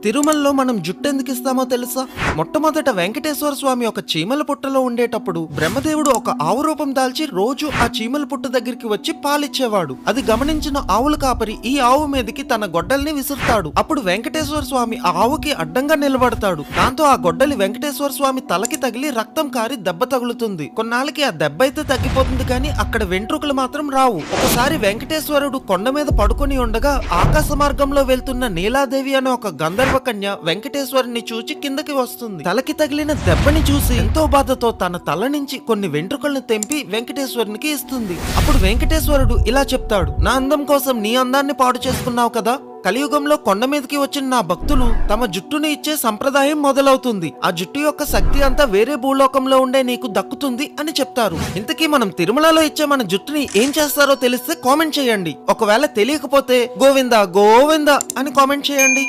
తిరుమలలో మనం జుట్టు ఎందుకు ఇస్తామో తెలుసా? మొట్టమొదట వెంకటేశ్వర స్వామి ఒక చీమల పుట్టలో ఉండేటప్పుడు బ్రహ్మదేవుడు ఒక ఆవు రూపం దాల్చి రోజు ఆ చీమల పుట్ట దగ్గరికి వచ్చి పాలిచ్చేవాడు. అది గమనించిన ఆవుల కాపరి ఈ ఆవు మీదకి తన గొడ్డల్ని విసురుతాడు. అప్పుడు వెంకటేశ్వర స్వామి ఆ ఆవుకి అడ్డంగా నిలబడతాడు. దాంతో ఆ గొడ్డలి వెంకటేశ్వర స్వామి తలకి తగిలి రక్తం కారి దెబ్బ తగులుతుంది. కొన్నాళ్ళకి ఆ దెబ్బ అయితే తగ్గిపోతుంది, కానీ అక్కడ వెంట్రుకలు మాత్రం రావు. ఒకసారి వెంకటేశ్వరుడు కొండ మీద పడుకొని ఉండగా ఆకాశ మార్గంలో వెళ్తున్న నీలాదేవి అనే ఒక గంధర్వ కన్య వెంకటేశ్వరుని చూచి కిందకి వస్తుంది. తలకి తగిలిన దెబ్బని చూసి ఎంతో బాధతో తన తల నుంచి కొన్ని వెంట్రుకలను తెంపి వెంకటేశ్వరునికి ఇస్తుంది. అప్పుడు వెంకటేశ్వరుడు ఇలా చెప్తాడు, నా అందం కోసం నీ అందాన్ని పాడు చేసుకున్నావు కదా, కలియుగంలో కొండ మీదకి వచ్చిన నా భక్తులు తమ జుట్టుని ఇచ్చే సంప్రదాయం మొదలవుతుంది. ఆ జుట్టు యొక్క శక్తి అంతా వేరే భూలోకంలో ఉండే నీకు దక్కుతుంది అని చెప్తారు. ఇంతకీ మనం తిరుమలలో ఇచ్చే మన జుట్టుని ఏం చేస్తారో తెలిస్తే కామెంట్ చేయండి. ఒకవేళ తెలియకపోతే గోవిందా గోవిందా అని కామెంట్ చేయండి.